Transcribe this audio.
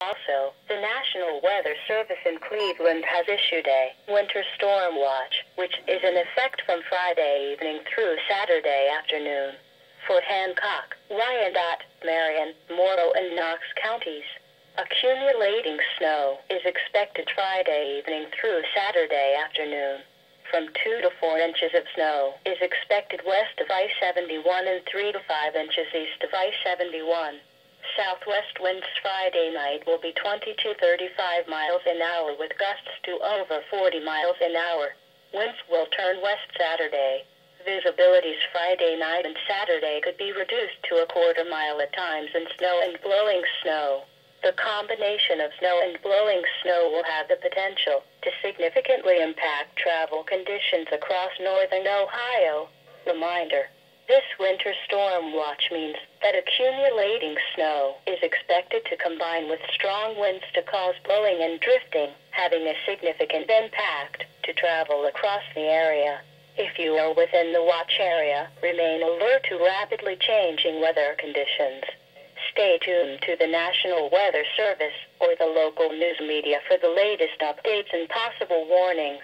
Also, the National Weather Service in Cleveland has issued a winter storm watch, which is in effect from Friday evening through Saturday afternoon. For Hancock, Wyandotte, Marion, Morrow, and Knox counties, accumulating snow is expected Friday evening through Saturday afternoon. From 2 to 4 inches of snow is expected west of I-71 and 3 to 5 inches east of I-71. Southwest winds Friday night will be 20 to 35 miles an hour with gusts to over 40 miles an hour. Winds will turn west Saturday. Visibilities Friday night and Saturday could be reduced to a quarter mile at times in snow and blowing snow. The combination of snow and blowing snow will have the potential to significantly impact travel conditions across northern Ohio. Reminder: this winter storm watch means that accumulating snow is expected to combine with strong winds to cause blowing and drifting, having a significant impact to travel across the area. If you are within the watch area, remain alert to rapidly changing weather conditions. Stay tuned to the National Weather Service or the local news media for the latest updates and possible warnings.